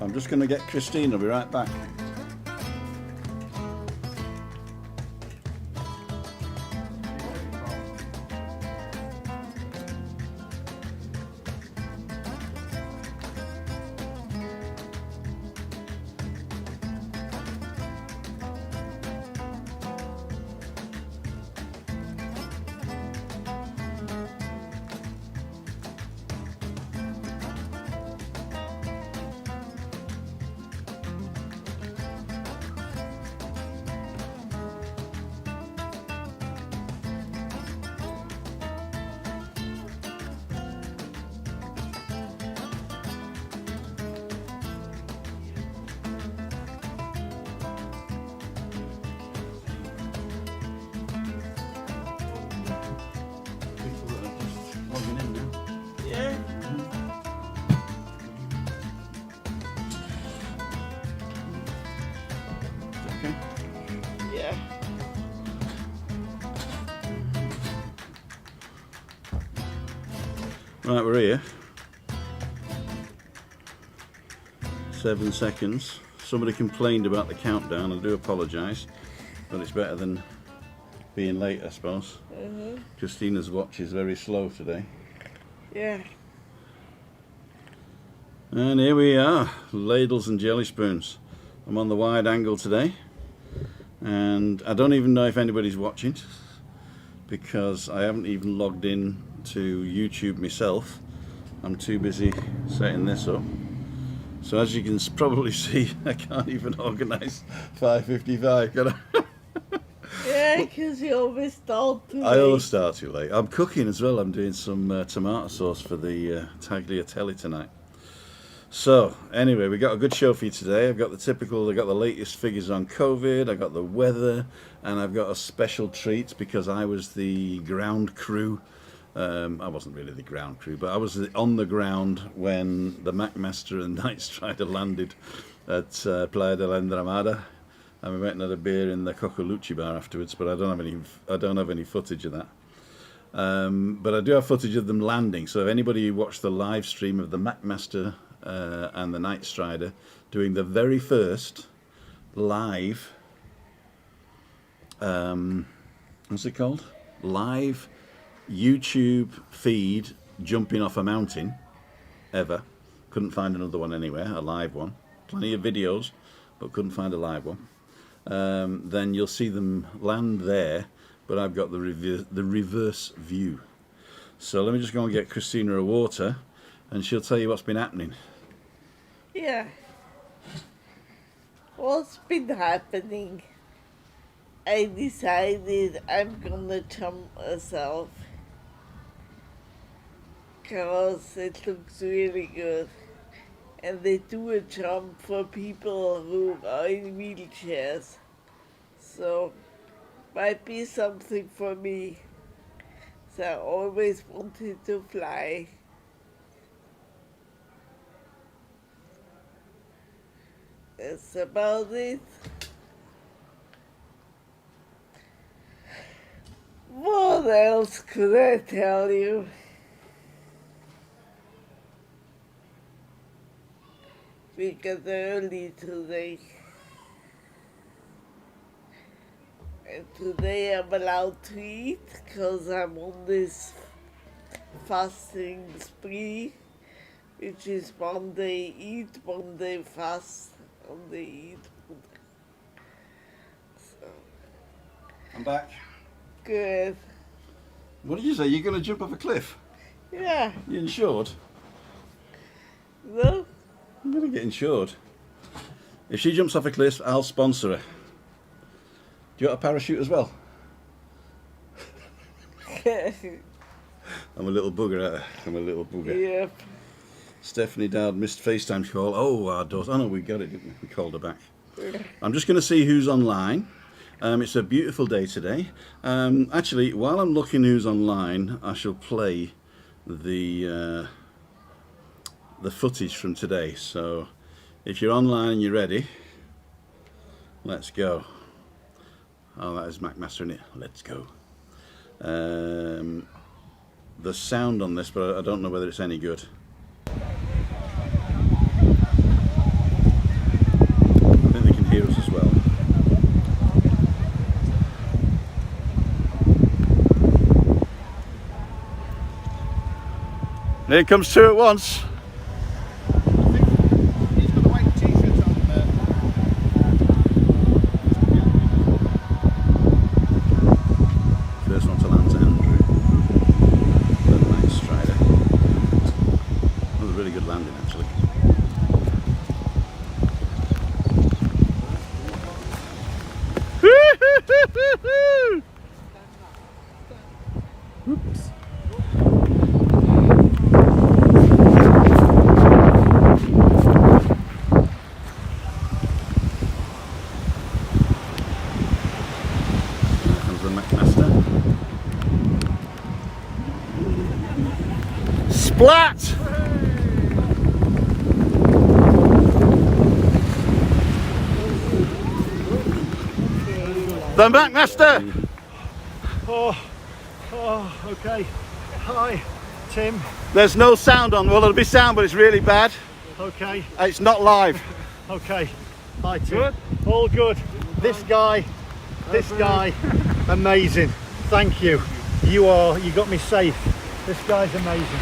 I'm just going to get Christine. I'll be right back. Yeah. Right, we're here. 7 seconds. Somebody complained about the countdown. I do apologise, but it's better than being late, I suppose. Christina's watch is very slow today. Yeah. And here we are, ladles and jelly spoons. I'm on the wide angle today, and I don't even know if anybody's watching because I haven't even logged in to YouTube myself. I'm too busy setting this up. So as you can probably see, I can't even organise 5:55, can I? Yeah, because you always start too I late. always start too late. I'm cooking as well. I'm doing some tomato sauce for the tagliatelle tonight. So anyway, we got a good show for you today. I've got the latest figures on COVID, I got the weather, and I've got a special treat because I was the ground crew. I wasn't really the ground crew, but I was on the ground when the McMaster and Night Strider landed at Playa de Enramada, and we went and had a beer in the Coccolucci bar afterwards. But I don't have any footage of that. But I do have footage of them landing. So if anybody who watched the live stream of the McMaster and the Night Strider doing the very first live, what's it called? Live YouTube feed jumping off a mountain ever. Couldn't find another one anywhere, a live one. Plenty of videos, but couldn't find a live one. Then you'll see them land there, but I've got the reverse view. So let me just go and get Christina a water, and she'll tell you what's been happening. Yeah. What's been happening? I decided I'm gonna jump myself because it looks really good. And they do a jump for people who are in wheelchairs. So, might be something for me. So I always wanted to fly. That's about it. What else could I tell you? We got early today. And today I'm allowed to eat because I'm on this fasting spree, which is one day eat, one day fast, one day eat. So, I'm back. good. What did you say? You're going to jump off a cliff? Yeah, You insured? no? I'm going to get insured. If she jumps off a cliff, I'll sponsor her. Do you want a parachute as well? I'm a little bugger. I'm a little bugger. Yep. Stephanie Dowd missed FaceTime call. Oh, our daughter. Oh no, we got it, didn't we? We called her back. I'm just going to see who's online. It's a beautiful day today. Actually, while I'm looking who's online, I shall play the footage from today. So, if you're online and you're ready, let's go. Oh, that is McMaster in it. Let's go. The sound on this, but I don't know whether it's any good. Here comes two at once. He's got a white t-shirt on. First one to land's Andrew. The nice strider. That was a really good landing actually. Oops. Here comes the McMaster. Splat! The McMaster! Oh, okay. Hi, Tim. There's no sound on. Well, there'll be sound, but it's really bad. Okay, It's not live. okay. Hi, Tim. Good? All good. This guy, amazing. Thank you. You got me safe. This guy's amazing.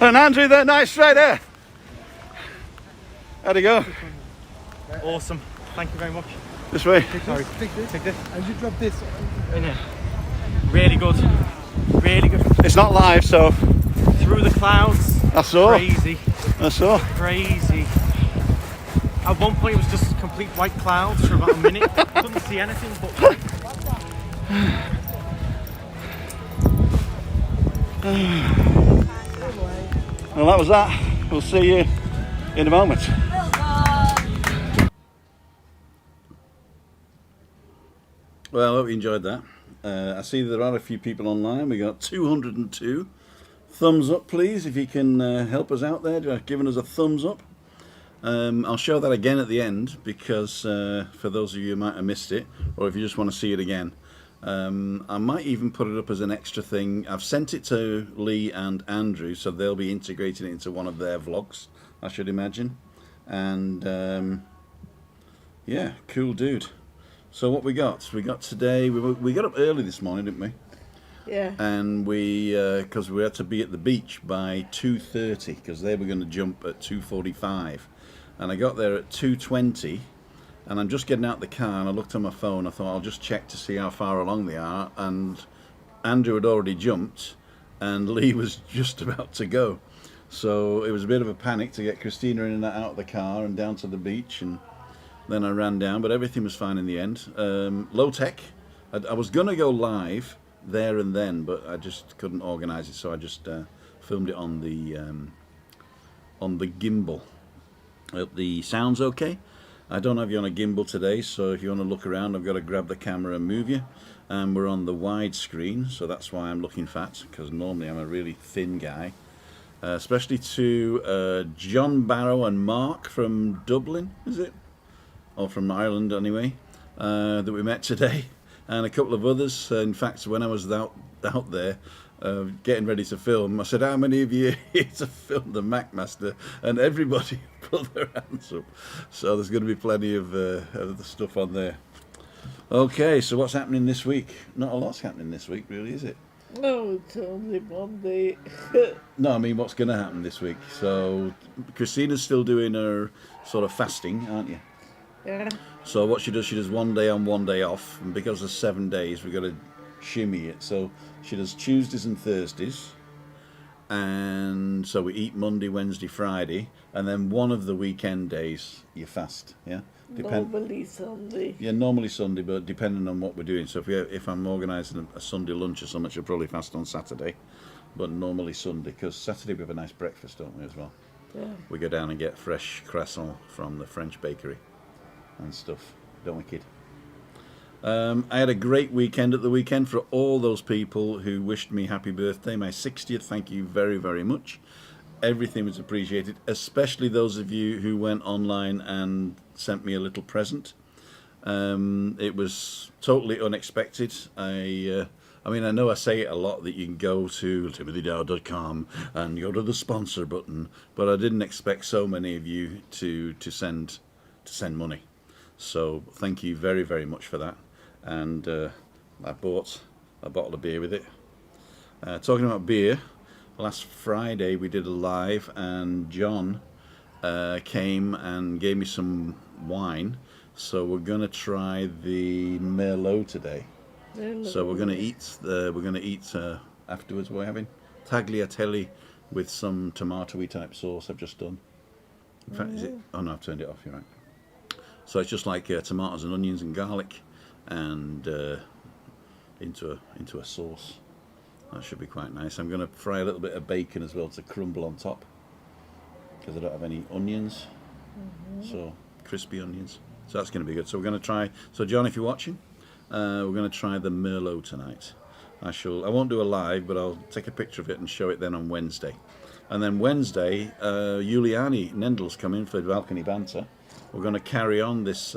And Andrew, that nice straight there. How'd it go? Awesome. Thank you very much. This way. Sorry. Take this. Take this. And you drop this. In here. Really good. Really good. It's not live, so Through the clouds. I saw. Crazy. I saw. Crazy. At one point it was just complete white clouds for about a minute. Couldn't see anything but white. Well, that was that. We'll see you in a moment. Well, I hope you enjoyed that. I see there are a few people online. We got 202. Thumbs up, please, if you can help us out there, giving us a thumbs up. I'll show that again at the end because for those of you who might have missed it, or if you just want to see it again, I might even put it up as an extra thing. I've sent it to Lee and Andrew, so they'll be integrating it into one of their vlogs, I should imagine. And yeah, cool dude. So what we got today, we got up early this morning, didn't we? Yeah. And we, because we had to be at the beach by 2:30, because they were going to jump at 2:45, and I got there at 2:20, and I'm just getting out the car, and I looked on my phone. I thought I'll just check to see how far along they are, and Andrew had already jumped, and Lee was just about to go. So it was a bit of a panic to get Christina in and out of the car and down to the beach, and then I ran down, but everything was fine in the end. Low tech. I was going to go live there and then, but I just couldn't organise it, so I just filmed it on the gimbal. Hope the sound's okay. I don't have you on a gimbal today, so if you want to look around, I've got to grab the camera and move you. And we're on the wide screen, so that's why I'm looking fat, because normally I'm a really thin guy. Especially to John Barrow and Mark from Dublin, is it? Or from Ireland anyway, that we met today, and a couple of others. In fact, when I was out there getting ready to film, I said, how many of you are here to film the McMaster? And everybody put their hands up. So there's going to be plenty of the stuff on there. Okay, so what's happening this week? Not a lot's happening this week, really, is it? No, it's only Monday. No, I mean, what's going to happen this week? So Christina's still doing her sort of fasting, aren't you? Yeah. So what she does 1 day on, 1 day off, and because there's 7 days, we've got to shimmy it. So she does Tuesdays and Thursdays, and so we eat Monday, Wednesday, Friday, and then one of the weekend days you fast. Yeah. Normally Sunday. Yeah, normally Sunday, but depending on what we're doing. So if I'm organising a Sunday lunch or something, she'll probably fast on Saturday, but normally Sunday, because Saturday we have a nice breakfast, don't we, as well? Yeah. We go down and get fresh croissant from the French bakery and stuff, don't we, kid? I had a great weekend at the weekend for all those people who wished me happy birthday, my 60th. Thank you very, very much. Everything was appreciated, especially those of you who went online and sent me a little present. It was totally unexpected. I mean, I know I say it a lot that you can go to timothydow.com and go to the sponsor button, but I didn't expect so many of you to send money. So thank you very, very much for that. And I bought a bottle of beer with it. Talking about beer, last Friday we did a live, and John came and gave me some wine. So we're gonna try the Merlot today. So we're gonna eat. Afterwards. What are we having? Tagliatelle with some tomatoey type sauce I've just done. In fact, is it? Oh no, I've turned it off. You're right. So it's just like tomatoes and onions and garlic, and into a sauce. That should be quite nice. I'm going to fry a little bit of bacon as well to crumble on top, because I don't have any onions. So crispy onions. So that's going to be good. So we're going to try. So John, if you're watching, we're going to try the Merlot tonight. I won't do a live, but I'll take a picture of it and show it then on Wednesday. And then Wednesday, Juliani Nendel's coming for Balcony Banter. We're going to carry on this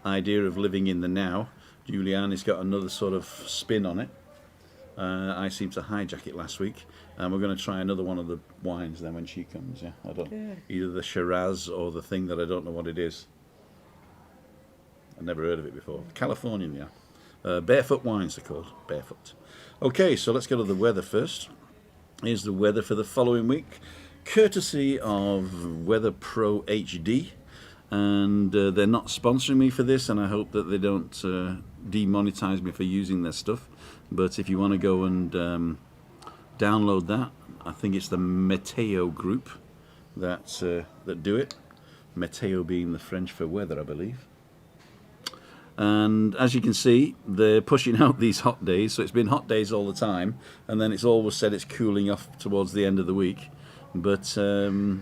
idea of living in the now. Juliani's got another sort of spin on it. I seemed to hijack it last week, and we're going to try another one of the wines then when she comes. Yeah, either the Shiraz or the thing that I don't know what it is. I've never heard of it before. Californian, yeah. Barefoot wines they're called. Barefoot. Okay, so let's go to the weather first. Here's the weather for the following week, courtesy of Weather Pro HD, and they're not sponsoring me for this, and I hope that they don't demonetize me for using their stuff. But if you want to go and download that, I think it's the Meteo group that do it. Meteo being the French for weather, I believe. And as you can see, they're pushing out these hot days. So it's been hot days all the time, and then it's always said it's cooling off towards the end of the week. But the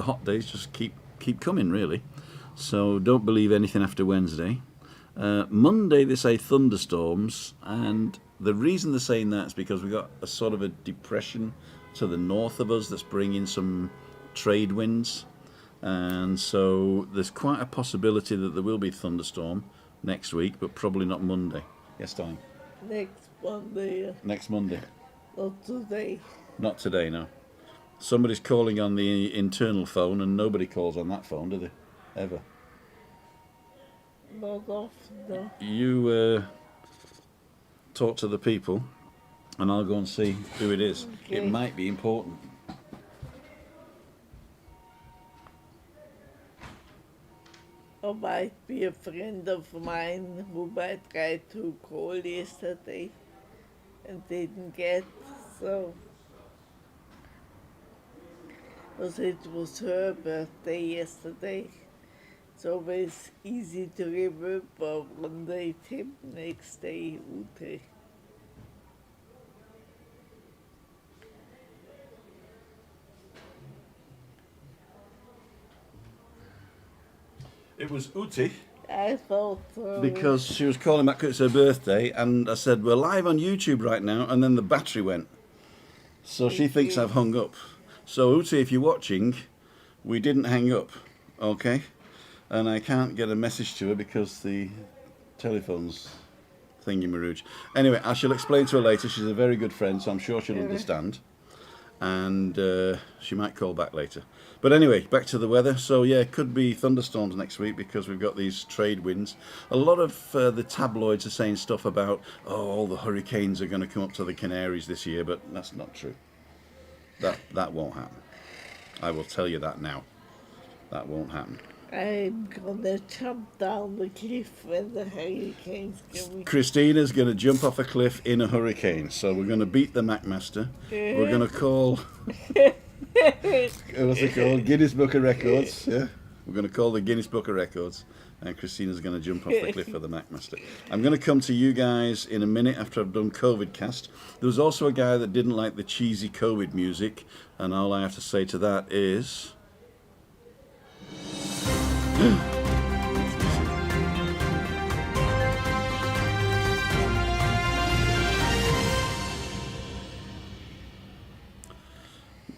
hot days just keep coming, really. So don't believe anything after Wednesday. Monday they say thunderstorms, and the reason they're saying that is because we've got a sort of a depression to the north of us that's bringing some trade winds, and so there's quite a possibility that there will be a thunderstorm next week, but probably not Monday. Yes, darling? Next Monday. Next Monday. Not today. Not today, no. Somebody's calling on the internal phone, and nobody calls on that phone, do they? Ever. Not often, no. You talk to the people, and I'll go and see who it is. Okay. It might be important. Or might be a friend of mine who I tried to call yesterday and didn't get, so. Because it was her birthday yesterday. It's always easy to remember. One day Tim, next day Ute. It was Uti, I thought so. because she was calling back 'cause it's her birthday, and I said, we're live on YouTube right now, and then the battery went. So she thinks I've hung up. So Uti, if you're watching, we didn't hang up, okay? And I can't get a message to her because the telephone's thingy-marooge. Anyway, I shall explain to her later. She's a very good friend, so I'm sure she'll understand. And she might call back later. But anyway, back to the weather. So yeah, it could be thunderstorms next week because we've got these trade winds. A lot of the tabloids are saying stuff about, oh, all the hurricanes are going to come up to the Canaries this year, but that's not true. That won't happen. I will tell you that now. That won't happen. I'm gonna jump down the cliff when the hurricane's coming. Christina's going to jump off a cliff in a hurricane. So we're going to beat the McMaster. We're going to call... what's it called? Guinness Book of Records. Yeah, we're going to call the Guinness Book of Records, and Christina's going to jump off the cliff for the McMaster. I'm going to come to you guys in a minute after I've done COVID cast. There was also a guy that didn't like the cheesy COVID music, and all I have to say to that is...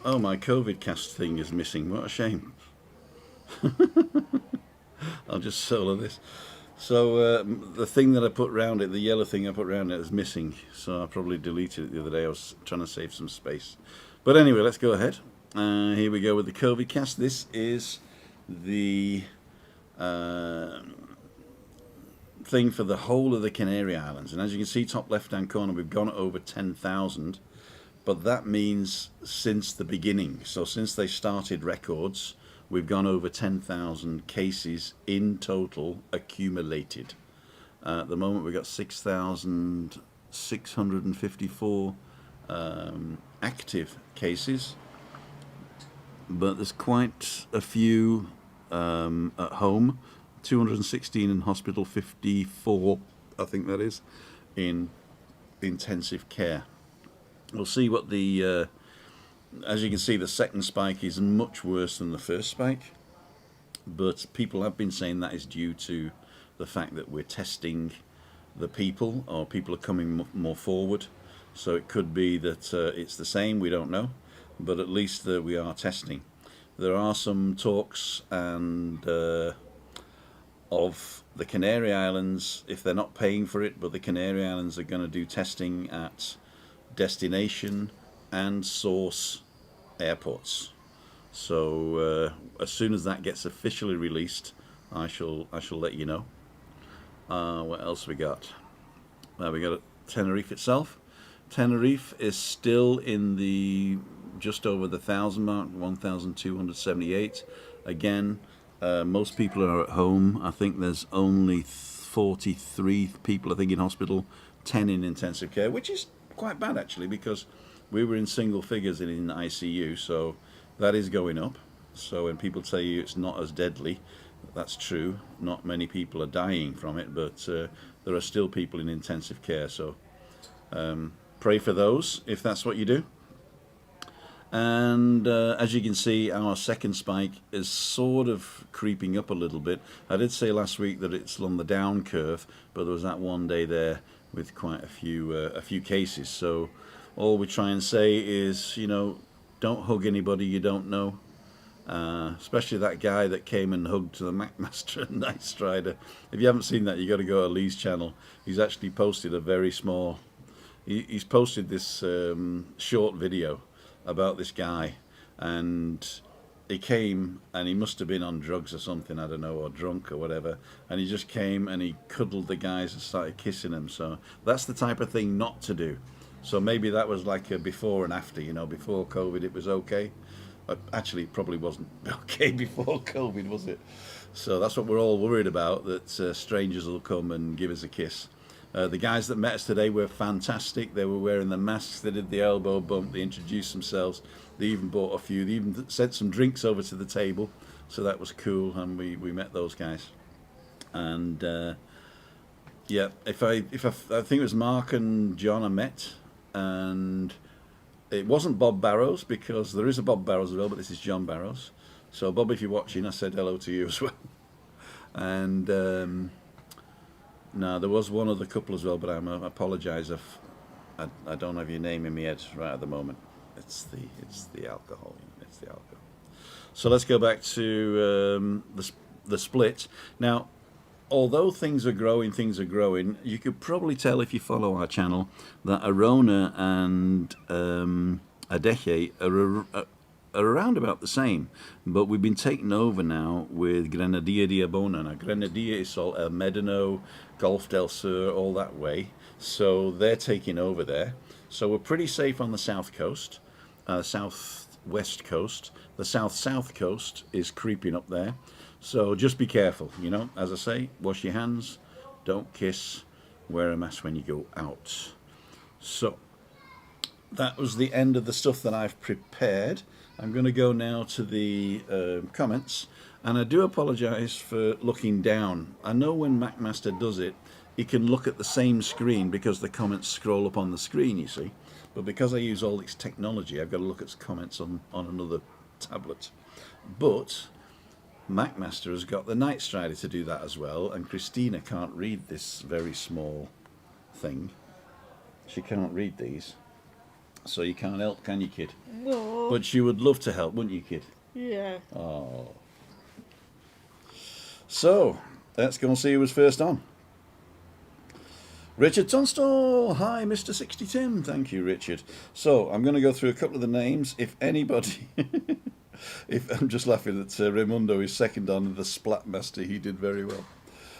Oh, my COVID cast thing is missing. What a shame. I'll just solo this. So the thing that I put round it, the yellow thing I put round it, is missing. So I probably deleted it the other day. I was trying to save some space. But anyway, let's go ahead. Here we go with the COVID cast. This is the thing for the whole of the Canary Islands. And as you can see, top left-hand corner, we've gone over 10,000. But that means since the beginning. So since they started records, we've gone over 10,000 cases in total accumulated. At the moment, we've got 6,654 active cases. But there's quite a few at home. 216 in hospital, 54, I think that is, in intensive care. We'll see what the, as you can see, the second spike is much worse than the first spike, but people have been saying that is due to the fact that we're testing the people, or people are coming more forward. So it could be that it's the same, we don't know, but at least we are testing. There are some talks and of the Canary Islands, if they're not paying for it, but the Canary Islands are going to do testing at destination and source airports. So as soon as that gets officially released, I shall let you know. What else we got? We got Tenerife itself. Tenerife is still in the just over the 1,000 mark, 1,278. Again, most people are at home. I think there's only 43 people, I think, in hospital, 10 in intensive care, which is quite bad actually, because we were in single figures in ICU, so that is going up. So when people tell you it's not as deadly, that's true. Not many people are dying from it, but there are still people in intensive care, so pray for those if that's what you do. And as you can see, our second spike is sort of creeping up a little bit. I did say last week that it's on the down curve, but there was that one day there with quite a few cases. So all we try and say is, you know, don't hug anybody you don't know, especially that guy that came and hugged the McMaster and Night Strider. If you haven't seen that, you got to go to Lee's channel. He's actually posted a very small, he's posted this short video about this guy, and he came and he must have been on drugs or something, I don't know, or drunk or whatever, and he just came and he cuddled the guys and started kissing them. So that's the type of thing not to do. So maybe that was like a before and after, you know. Before COVID it was okay. Actually, it probably wasn't okay before COVID, was it? So that's what we're all worried about, that strangers will come and give us a kiss. The guys that met us today were fantastic. They were wearing the masks, they did the elbow bump, they introduced themselves, they even bought a few, they even sent some drinks over to the table, so that was cool, and we met those guys. And yeah, I think it was Mark and John I met, and it wasn't Bob Barrows, because there is a Bob Barrows as well, but this is John Barrows. So Bob, if you're watching, I said hello to you as well. And no, there was one other couple as well, but I apologise if I don't have your name in my head right at the moment. It's the alcohol. It's the alcohol. So let's go back to the split. Now, although things are growing, you could probably tell if you follow our channel that Arona and Adeje are around about the same, but we've been taken over now with Grenadilla de Abona. Now, Grenadilla is all El Medano, Golf del Sur, all that way, so they're taking over there. So we're pretty safe on the south coast, southwest coast. The south coast is creeping up there, so just be careful, you know. As I say, wash your hands, don't kiss, wear a mask when you go out. So that was the end of the stuff that I've prepared. I'm going to go now to the comments, and I do apologise for looking down. I know when McMaster does it, he can look at the same screen because the comments scroll up on the screen, you see. But because I use all this technology, I've got to look at comments on another tablet. But McMaster has got the Night Strider to do that as well, and Christina can't read this very small thing. She can't read these. So you can't help, can you, kid? No. But you would love to help, wouldn't you, kid? Yeah. Oh. So, let's go and see who was first on. Richard Tunstall. Hi, Mr. 60 Tim. Thank you, Richard. So, I'm going to go through a couple of the names. If anybody... I'm just laughing that Raimundo is second on the Splat Master. He did very well.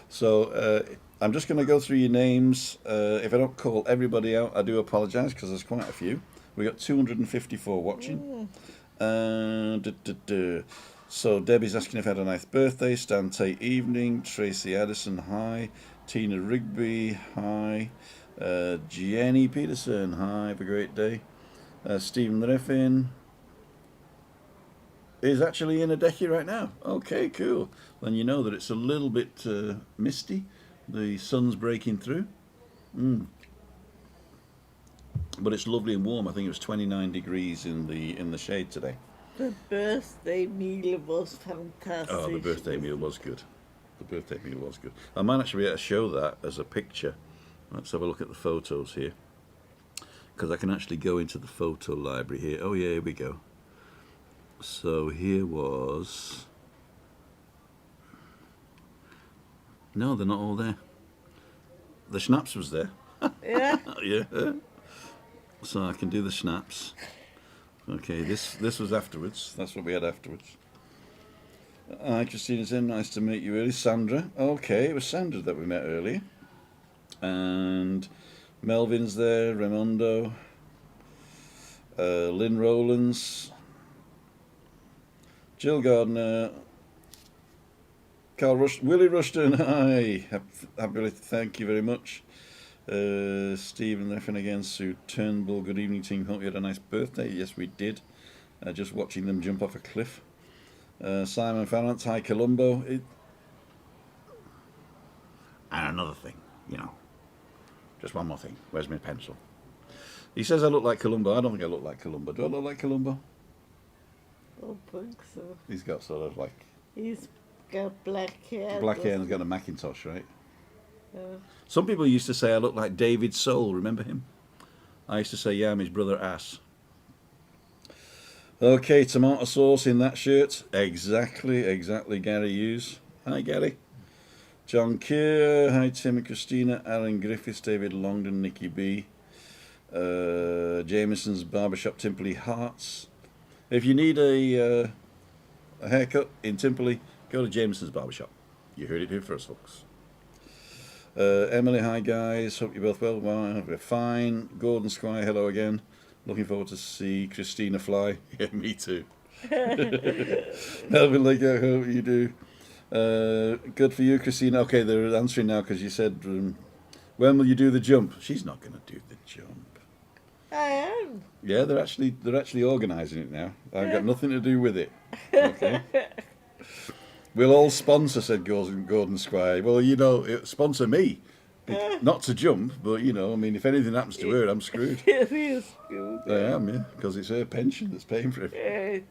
So I'm just going to go through your names. If I don't call everybody out, I do apologise because there's quite a few. We got 254 watching. So Debbie's asking if I had a nice birthday. Stan Tate, evening. Tracy Addison, hi. Tina Rigby, hi. Jenny Peterson, hi. Have a great day. Stephen Riffin is actually in a decky right now. Okay, cool. Then you know that it's a little bit misty. The sun's breaking through. But it's lovely and warm. I think it was 29 degrees in the shade today. The birthday meal was fantastic. Oh, the birthday meal was good. The birthday meal was good. I might actually be able to show that as a picture. Let's have a look at the photos here. Because I can actually go into the photo library here. Oh yeah, here we go. So here was... No, they're not all there. The schnapps was there. Yeah. Yeah. So I can do the schnapps. Okay, this was afterwards. That's what we had afterwards. Hi, Christina's in. Nice to meet you early. Sandra. Okay, it was Sandra that we met earlier. And Melvin's there. Raimondo. Lynn Rowlands. Jill Gardner. Willie Rushton. Hi. Happy, thank you very much. Stephen Leffin again. Sue Turnbull. Good evening, team. Hope you had a nice birthday. Yes, we did. Just watching them jump off a cliff. Simon Farrant. Hi, Colombo. And another thing, you know. Just one more thing. Where's my pencil? He says I look like Columbo. I don't think I look like Columbo. Do I look like Columbo? I don't think so. He's got sort of like... He's got black hair. Black hair and he's got a Macintosh, right? Yeah. Some people used to say I look like David Soul. Remember him? I used to say, yeah, I'm his brother Ass. Okay, tomato sauce in that shirt. Exactly, Gary Hughes. Hi, Gary. John Keir. Hi, Tim and Christina. Aaron Griffiths. David Longdon. Nikki B. Jameson's Barbershop, Timperley Hearts. If you need a haircut in Timperley, go to Jameson's Barbershop. You heard it here first, folks. Emily, hi guys. Hope you're both well. Well, we're fine. Gordon Squire, hello again. Looking forward to see Christina fly. Yeah, me too. Melvin Lake, I hope you do. Good for you, Christina. Okay, they're answering now because you said, when will you do the jump? She's not going to do the jump. I am. Yeah, they're actually organising it now. I've got nothing to do with it. Okay. We'll all sponsor, said Gordon Squire. Well, you know, sponsor me. Not to jump, but, you know, I mean, if anything happens to her, I'm screwed. It is good. I am, yeah, because it's her pension that's paying for it. Right.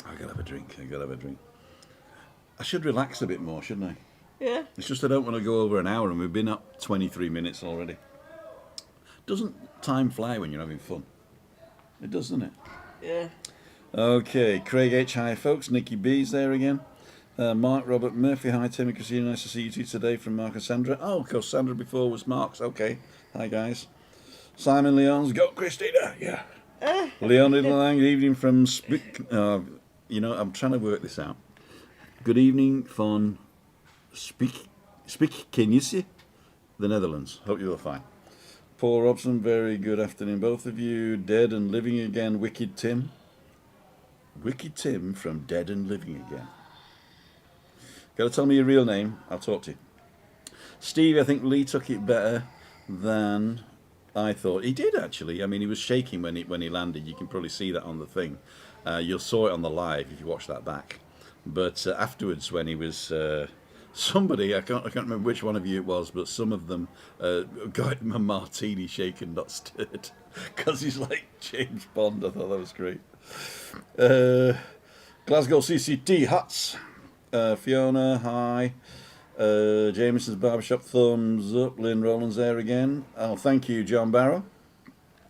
I gotta have a drink. I should relax a bit more, shouldn't I? Yeah. It's just I don't want to go over an hour, and we've been up 23 minutes already. Doesn't time fly when you're having fun? It does, doesn't it? Yeah. Okay, Craig H. Hi, folks. Nikki B's there again. Mark Robert Murphy. Hi, Tim and Christina. Nice to see you two today from Mark and Sandra. Oh, of course, Sandra before was Mark's. Okay. Hi, guys. Simon Leons. Go, Christina. Yeah. Leonid Lang. Good evening from you know, I'm trying to work this out. Good evening from Spikkenisse, the Netherlands. Hope you're all fine. Paul Robson. Very good afternoon, both of you. Dead and Living Again. Wicked Tim. Wicked Tim from Dead and Living Again. Got to tell me your real name. I'll talk to you. Steve, I think Lee took it better than I thought. He did, actually. I mean, he was shaking when he landed. You can probably see that on the thing. You'll saw it on the live if you watch that back. But afterwards, when he was... somebody, I can't remember which one of you it was, but some of them got him a martini shaken, not stirred. Because he's like James Bond. I thought that was great. Glasgow CCT Huts. Fiona, hi. Jameson's Barbershop, thumbs up. Lynn Rowlands there again. Oh, thank you, John Barrow,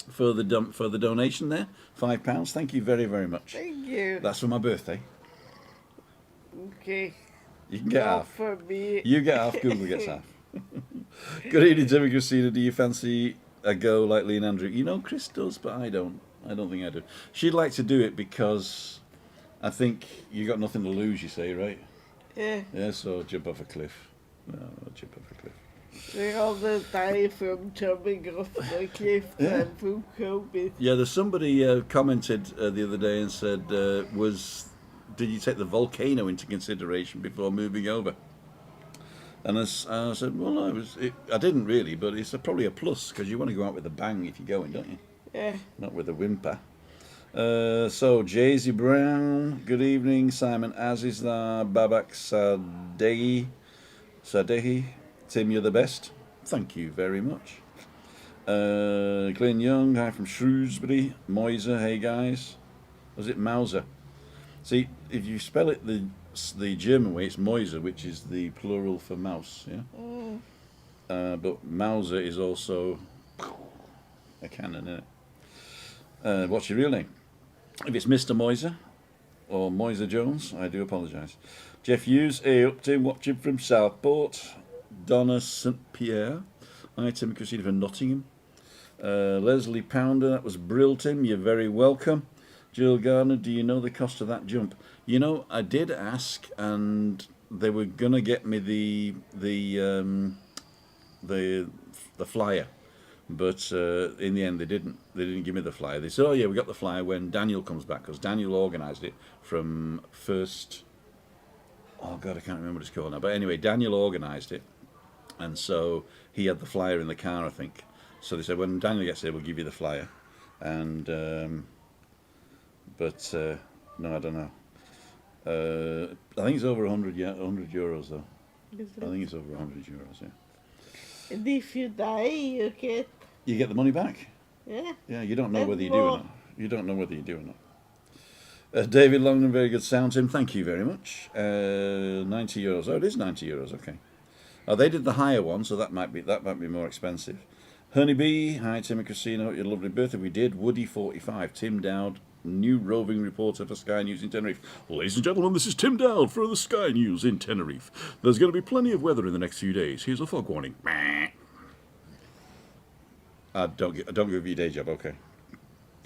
for the donation there. £5. Thank you very, very much. Thank you. That's for my birthday. Okay. You can get Not half. for me. You get half. Google gets half. Good evening, Tim and Christina. Do you fancy a go like Lee and Andrew? You know, Chris does, but I don't. I don't think I do. She'd like to do it because I think you got nothing to lose. You say, right? Yeah, Yeah, so jump off a cliff. No, not jump off a cliff. they all die from jumping off the cliff Yeah. and from COVID. Yeah, there's somebody commented the other day and said, did you take the volcano into consideration before moving over? And I said, well, no, I didn't really, but it's probably a plus because you want to go out with a bang if you're going, don't you? Yeah, Not with a whimper. So, Jay-Z Brown, good evening. Simon Azizar, Babak Sadehi, Tim, you're the best. Thank you very much. Glenn Young, hi from Shrewsbury. Moiser, hey guys. Was it Mauser? See, if you spell it the German way, it's Moiser, which is the plural for mouse, yeah? But Mauser is also a cannon, isn't it? What's your real name? If it's Mr. Moiser or Moiser Jones, I do apologise. Jeff Hughes, hey up Tim, watching from Southport. Donna St. Pierre, hi Tim and Christina from Nottingham. Leslie Pounder, that was Brill Tim, you're very welcome. Jill Gardner, do you know the cost of that jump? You know, I did ask, and they were gonna get me the flyer. But in the end, they didn't. They didn't give me the flyer. They said, "Oh yeah, we got the flyer when Daniel comes back," because Daniel organised it from first. Oh God, I can't remember what it's called now. But anyway, Daniel organised it, and so he had the flyer in the car, I think. So they said, when Daniel gets there, we'll give you the flyer. And no, I don't know. I think it's over 100 euros though. I think it's over 100 euros. Yeah. and if you die, you get The money back. yeah. Yeah, you don't know And whether you do or more. not. You don't know whether you do or not. David Longman, very good sound, Tim. Thank you very much. 90 euros. Oh, it is 90 euros. Okay. Oh, they did the higher one, so that might be more expensive. Honeybee, hi Tim and Christina. Hope you had a lovely birthday. We did. Woody 45. Tim Dowd, new roving reporter for Sky News in Tenerife. Ladies and gentlemen, this is Tim Dowd for the Sky News in Tenerife. There's going to be plenty of weather in the next few days. Here's a fog warning. Don't give you your day job. Okay.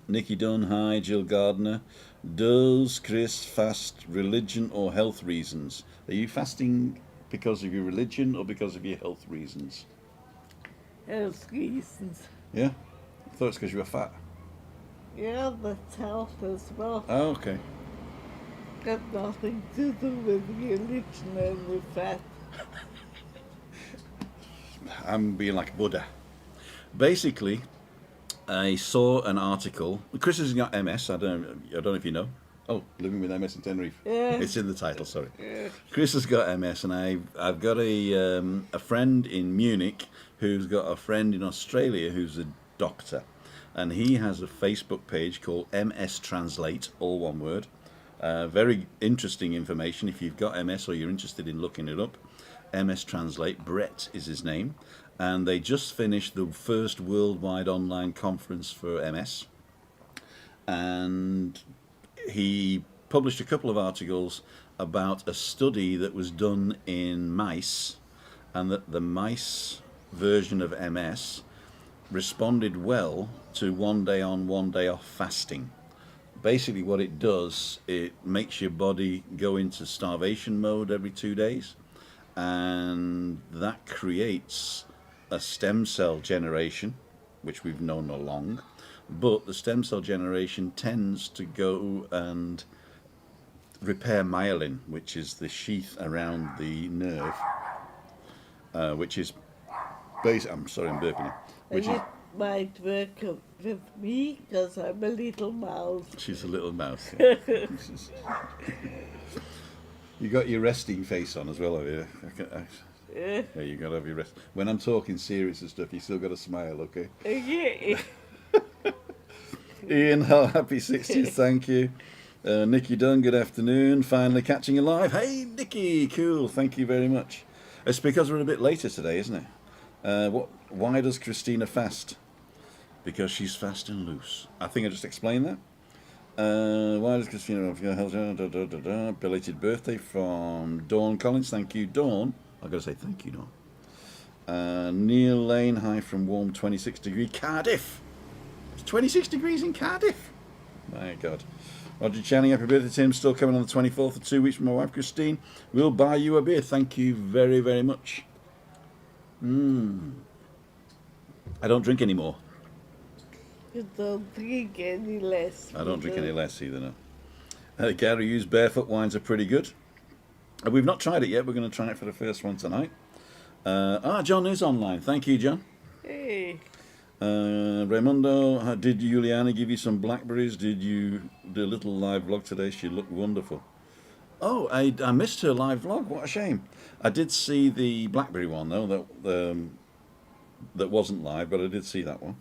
Nikki Dunn, hi. Jill Gardner. Does Chris fast religion or health reasons? Are you fasting because of your religion or because of your health reasons? Health reasons. Yeah? I thought it's because you were fat. Yeah, that's health as well. Oh, okay. Got nothing to do with religion and the fat. I'm being like Buddha. Basically, I saw an article. Chris has got MS. I don't know if you know. Oh, living with MS in Tenerife. Yeah. It's in the title. Sorry. Yeah. Chris has got MS, and I've got a friend in Munich who's got a friend in Australia who's a doctor, and he has a Facebook page called MS Translate, all one word. Very interesting information if you've got MS or you're interested in looking it up. MS Translate. Brett is his name, and they just finished the first worldwide online conference for MS, and he published a couple of articles about a study that was done in mice, and that the mice version of MS responded well to 1 day on, 1 day off fasting. Basically what it does, it makes your body go into starvation mode every 2 days, and that creates a stem cell generation, which we've known all along. But the stem cell generation tends to go and repair myelin, which is the sheath around the nerve, which is I'm sorry, I'm burping now. Which And is, it might work with me because I'm a little mouse. she's a little mouse. Yeah. You got your resting face on as well, have you? Yeah. Yeah, you got to have your rest. When I'm talking serious and stuff, you still got to smile, okay? Yeah. Ian, happy 60th, thank you. Nikki Dunn, good afternoon. Finally catching you live. Hey, Nikki, cool, thank you very much. It's because we're a bit later today, isn't it? Why does Christina fast? Because she's fast and loose. I think I just explained that. Why does Christina belated birthday from Dawn Collins? Thank you, Dawn. I've got to say thank you, Dawn. Neil Lane, hi from warm 26 degree Cardiff. It's 26 degrees in Cardiff. My God. Roger Channing, happy birthday, Tim. Still coming on the 24th of 2 weeks from my wife, Christine. We'll buy you a beer. Thank you very, very much. I don't drink anymore. You don't drink any less. I don't drink any less either, no. Gary Hughes, barefoot wines are pretty good. We've not tried it yet. We're going to try it for the first one tonight. John is online. Thank you, John. Hey. Raimundo, did Juliana give you some blackberries? Did you do a little live vlog today? She looked wonderful. Oh, I missed her live vlog. What a shame. I did see the blackberry one, though, that wasn't live, but I did see that one.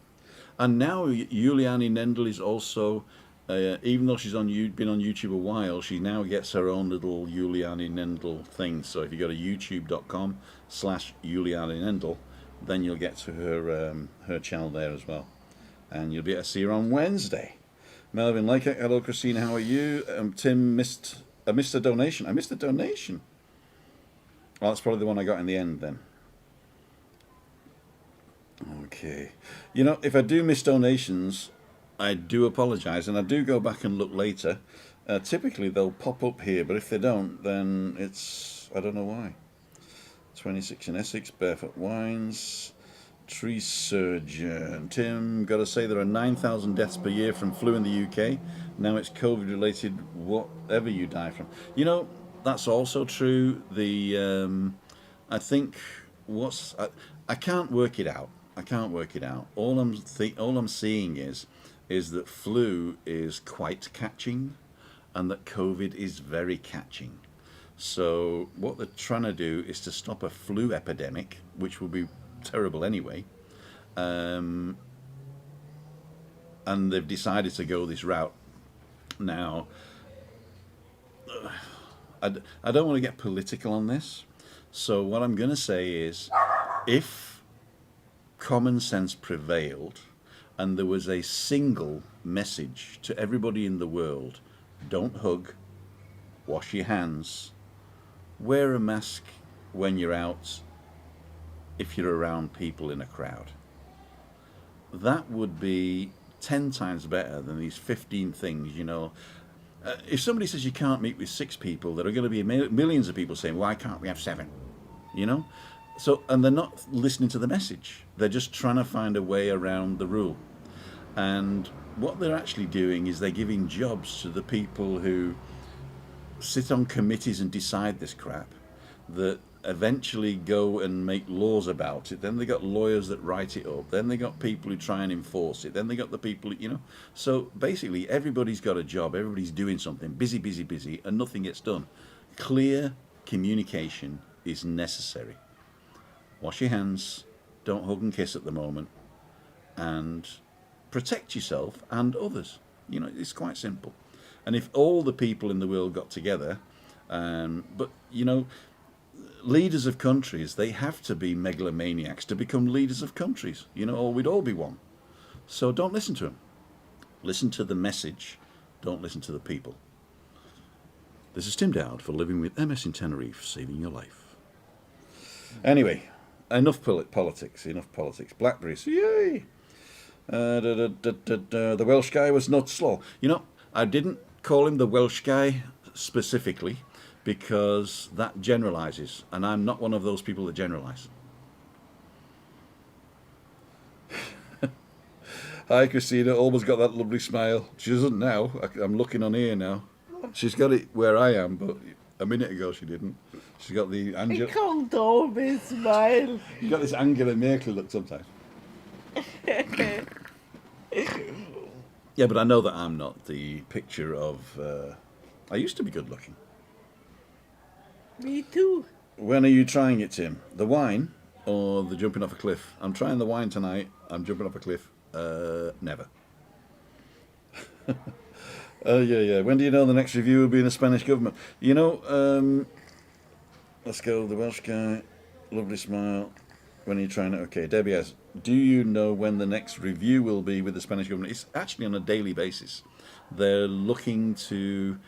And now Juliani Nendel is also, even though she's been on YouTube a while, she now gets her own little Juliani Nendel thing. So if you go to youtube.com/Juliani Nendel, then you'll get to her channel there as well. And you'll be able to see her on Wednesday. Melvin Laker, hello Christina, how are you? Tim I missed a donation. I missed a donation. Well, that's probably the one I got in the end then. Okay. You know, if I do miss donations, I do apologise, and I do go back and look later. Typically they'll pop up here, but if they don't, then it's, I don't know why. 26 in Essex, Barefoot Wines, Tree Surgeon. Tim, got to say there are 9,000 deaths per year from flu in the UK. Now it's COVID related, whatever you die from. You know, that's also true. I think I can't work it out. I can't work it out. All I'm seeing is that flu is quite catching, and that COVID is very catching. So what they're trying to do is to stop a flu epidemic, which will be terrible anyway. And they've decided to go this route. Now, I don't want to get political on this. So what I'm going to say is, if common sense prevailed and there was a single message to everybody in the world: don't hug, wash your hands, wear a mask when you're out if you're around people in a crowd, that would be 10 times better than these 15 things, you know. If somebody says you can't meet with 6 people, there are going to be millions of people saying, why can't we have 7? You know? So, and they're not listening to the message. They're just trying to find a way around the rule. And what they're actually doing is they're giving jobs to the people who sit on committees and decide this crap, that eventually go and make laws about it. Then they got lawyers that write it up. Then they got people who try and enforce it. Then they got the people, you know. So basically everybody's got a job. Everybody's doing something. Busy, busy, busy, and nothing gets done. Clear communication is necessary. Wash your hands. Don't hug and kiss at the moment. And protect yourself and others. You know, it's quite simple. And if all the people in the world got together, but, you know, leaders of countries, they have to be megalomaniacs to become leaders of countries, you know, or we'd all be one. So don't listen to them. Listen to the message. Don't listen to the people. This is Tim Dowd for Living with MS in Tenerife, saving your life. Anyway, enough politics, enough politics. Blackberries, yay! The Welsh guy was not slow. You know, I didn't call him the Welsh guy specifically, because that generalizes, and I'm not one of those people that generalize. Hi Christina, always got that lovely smile. She doesn't now. I'm looking on here now. She's got it where I am, but a minute ago she didn't. She's got the Angela. I can't always smile. You've got this Angela Merkel look sometimes. Yeah, but I know that I'm not the picture of. I used to be good looking. Me too. When are you trying it, Tim? The wine or the jumping off a cliff? I'm trying the wine tonight. I'm jumping off a cliff. Never. Yeah. When do you know the next review will be in the Spanish government? You know, let's go. The Welsh guy, lovely smile. When are you trying it? Okay, Debbie asks, do you know when the next review will be with the Spanish government? It's actually on a daily basis. They're looking to...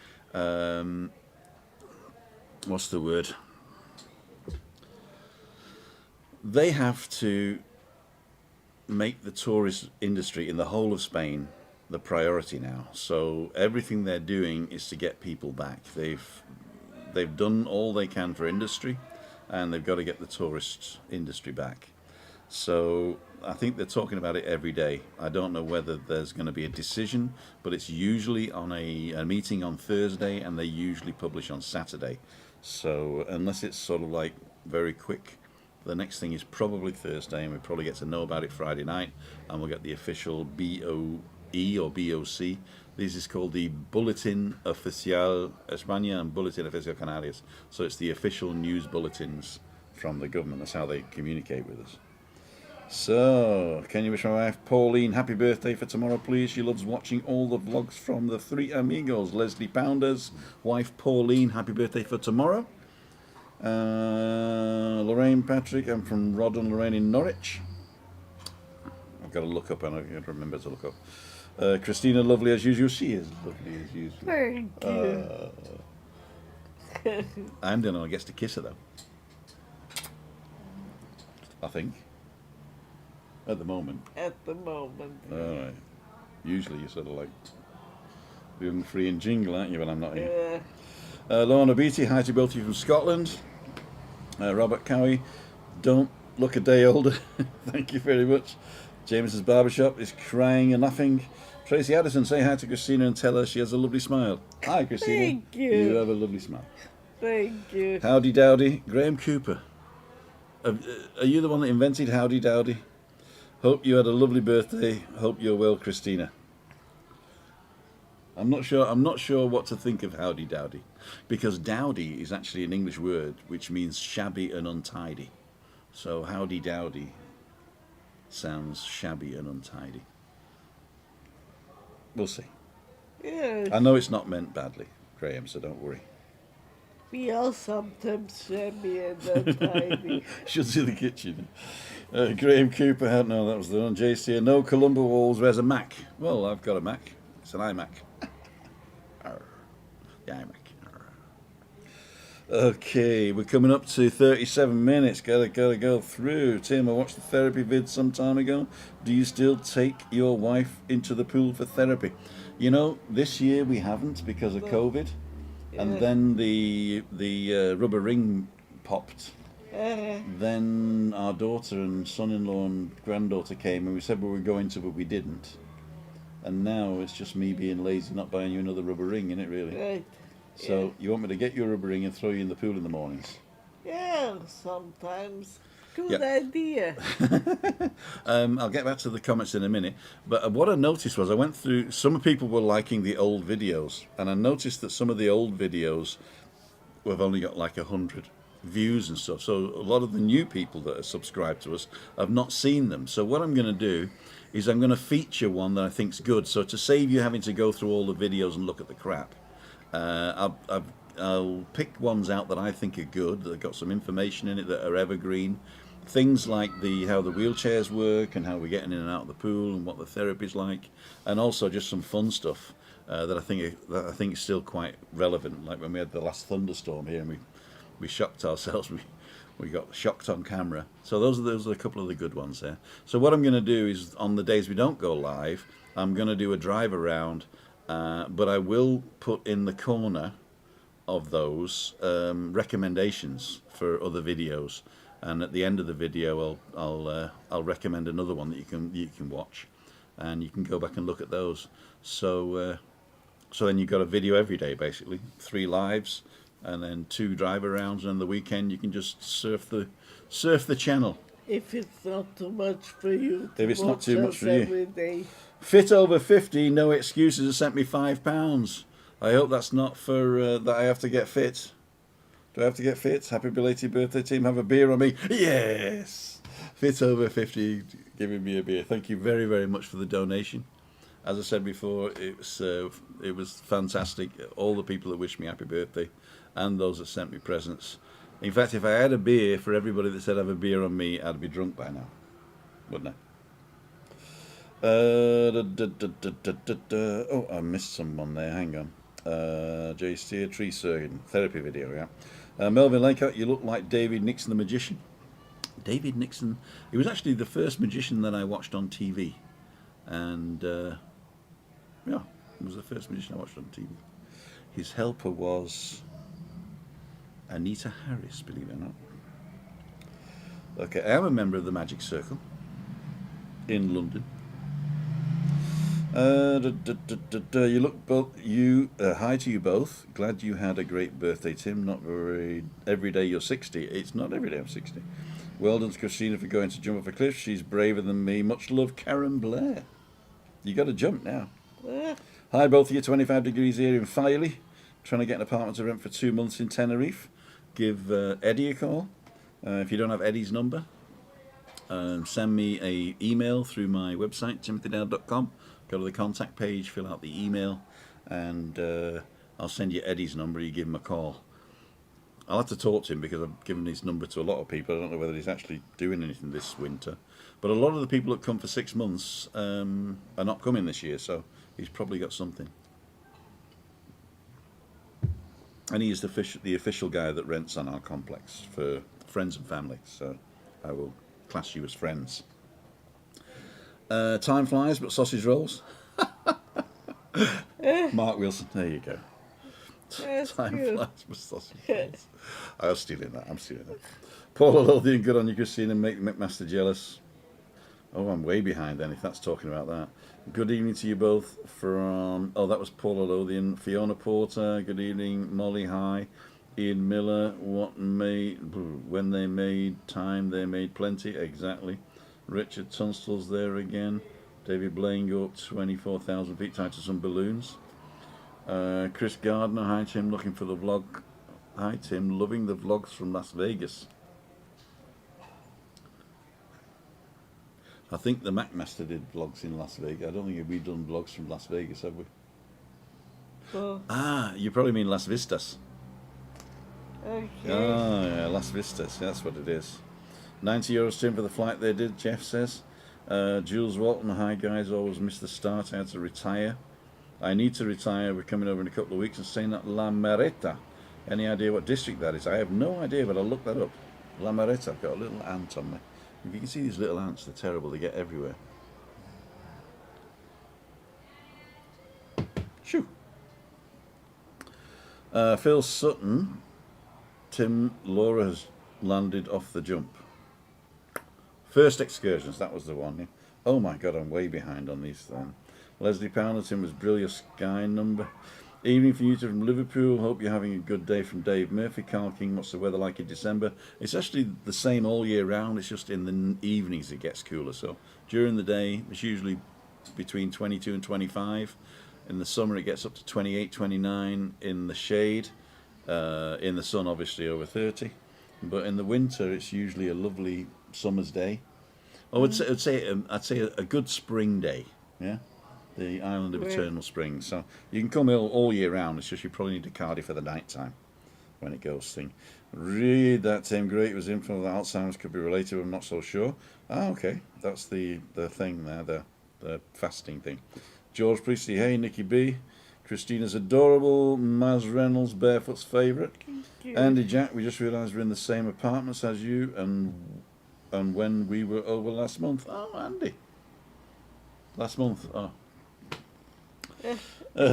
what's the word? They have to make the tourist industry in the whole of Spain the priority now. So everything they're doing is to get people back. They've done all they can for industry, and they've got to get the tourist industry back. So I think they're talking about it every day. I don't know whether there's going to be a decision, but it's usually on a meeting on Thursday, and they usually publish on Saturday. So unless it's sort of like very quick, the next thing is probably Thursday, and we probably get to know about it Friday night, and we'll get the official BOE or BOC. This is called the Bulletin Oficial España and Bulletin Oficial Canarias. So it's the official news bulletins from the government. That's how they communicate with us. So, can you wish my wife Pauline happy birthday for tomorrow, please? She loves watching all the vlogs from the three amigos. Leslie Pounders, wife Pauline, happy birthday for tomorrow. Lorraine Patrick, I'm from Rod and Lorraine in Norwich. I've got to look up, and I've got to remember to look up. Christina, lovely as usual. She is lovely as usual. Thank you. I'm the one who gets to kiss her, though. I think. At the moment. At the moment. Alright. Usually you're sort of like young, free and jingle, aren't you, when I'm not here? Lorna Beatty, hi to both of you from Scotland. Robert Cowie, don't look a day older. Thank you very much. James's Barbershop is crying and laughing. Tracy Addison, say hi to Christina and tell her she has a lovely smile. Hi, Christina. Thank you. You have a lovely smile. Thank you. Howdy Dowdy. Graham Cooper. Are you the one that invented Howdy Dowdy? Hope you had a lovely birthday. Hope you're well, Christina. I'm not sure what to think of Howdy Dowdy, because dowdy is actually an English word which means shabby and untidy. So Howdy Dowdy sounds shabby and untidy. We'll see. Yes. I know it's not meant badly, Graham, so don't worry. We are sometimes shabby and untidy. Should see the kitchen. Graham Cooper, I don't know, that was the one. JC, no Columbo Walls, where's a Mac? Well, I've got a Mac. It's an iMac. The iMac. Okay, we're coming up to 37 minutes. Gotta go through. Tim, I watched the therapy vid some time ago. Do you still take your wife into the pool for therapy? You know, this year we haven't because of COVID. And then the rubber ring popped. Then our daughter and son-in-law and granddaughter came, and we said we were going to, but we didn't. And now it's just me being lazy, not buying you another rubber ring, isn't it, really? Right. So you want me to get you a rubber ring and throw you in the pool in the mornings? Yeah, sometimes. Good Yep. idea. I'll get back to the comments in a minute. But what I noticed was I went through, some people were liking the old videos, and I noticed that some of the old videos have only got like 100 views and stuff. So a lot of the new people that are subscribed to us have not seen them. So what I'm going to do is I'm going to feature one that I think's good. So to save you having to go through all the videos and look at the crap, I'll pick ones out that I think are good, that have got some information in it, that are evergreen. Things like how the wheelchairs work and how we're getting in and out of the pool and what the therapy's like, and also just some fun stuff that I think is still quite relevant. Like when we had the last thunderstorm here and we shocked ourselves, we got shocked on camera. So those are a couple of the good ones there. So what I'm going to do is on the days we don't go live, I'm going to do a drive around, but I will put in the corner of those recommendations for other videos. And at the end of the video, I'll recommend another one that you can watch, and you can go back and look at those. So then you've got a video every day, basically 3 lives, and then 2 drive arounds. And on the weekend, you can just surf the channel. If it's not too much for you. If it's not too much for every you. day. Fit over 50, no excuses. Has sent me £5. I hope that's not for that I have to get fit. Do I have to get fit? Happy belated birthday, team. Have a beer on me. Yes! Fit over 50 giving me a beer. Thank you very, very much for the donation. As I said before, it was fantastic. All the people that wished me happy birthday and those that sent me presents. In fact, if I had a beer for everybody that said have a beer on me, I'd be drunk by now. Wouldn't I? Oh, I missed someone there. Hang on. Jay Steer, tree surgeon, therapy video, yeah. Melvin Lakeout, you look like David Nixon the magician. David Nixon, he was actually the first magician that I watched on TV, and Yeah, he was the first musician I watched on TV. His helper was Anita Harris, believe it or not. Okay, I am a member of the Magic Circle in London. You look both. You hi to you both. Glad you had a great birthday, Tim. Not very every day you're 60. It's not every day I'm 60. Well done to Christina for going to jump off a cliff. She's braver than me. Much love, Karen Blair. You got to jump now. Hi, both of you. 25 degrees here in Filey. Trying to get an apartment to rent for 2 months in Tenerife. Give Eddie a call. If you don't have Eddie's number, send me a email through my website, timothydale.com. Go to the contact page, fill out the email, and I'll send you Eddie's number. You give him a call. I'll have to talk to him because I've given his number to a lot of people. I don't know whether he's actually doing anything this winter. But a lot of the people that come for 6 months are not coming this year, so he's probably got something. And he is the official guy that rents on our complex for friends and family, so I will class you as friends. Time flies, but sausage rolls. Mark Wilson, there you go. Time flies, but sausage rolls. I'm stealing that. Paula Lothian, good on you, Christina. Make McMaster jealous. Oh, I'm way behind then if that's talking about that. Good evening to you both from... Oh, that was Paula Lothian. Fiona Porter, good evening. Molly, hi. Ian Miller, when they made time, they made plenty. Exactly. Richard Tunstall's there again. David Blaine, go up 24,000 feet, tied to some balloons. Chris Gardner, hi Tim, looking for the vlog. Hi Tim, loving the vlogs from Las Vegas. I think the McMaster did vlogs in Las Vegas. I don't think we've done vlogs from Las Vegas, have we? Oh, You probably mean Las Vistas. okay. Oh, yeah, Las Vistas, that's what it is. 90 euros, Tim, for the flight they did, Jeff says. Jules Walton, hi guys, always miss the start. I had to retire. I need to retire. We're coming over in a couple of weeks and staying at La Mareta. Any idea what district that is? I have no idea, but I'll look that up. La Mareta, I've got a little ant on me. If you can see these little ants, they're terrible, they get everywhere. Shoo! Phil Sutton, Tim, Laura has landed off the jump. First excursions, that was the one. Yeah. Oh my god, I'm way behind on these then. Leslie Pounderton was brilliant Sky number. Evening for you two from Liverpool. Hope you're having a good day from Dave Murphy. Carl King, what's the weather like in December? It's actually the same all year round. It's just in the evenings it gets cooler. So during the day, it's usually between 22 and 25. In the summer, it gets up to 28, 29 in the shade. In the sun, obviously, over 30. But in the winter, it's usually a lovely summer's day. I'd say a good spring day. Yeah. The Island of Eternal Springs. So you can come all year round. It's just you probably need a Cardiff for the night time when it goes thing. Read that, Tim. Great. It was info that Alzheimer's could be related. I'm not so sure. Okay. That's the thing there, the fasting thing. George Priestley. Hey, Nikki B. Christina's adorable. Maz Reynolds, Barefoot's favourite. Andy Jack. We just realised we're in the same apartments as you and when we were over last month. Oh, Andy. Last month. Oh.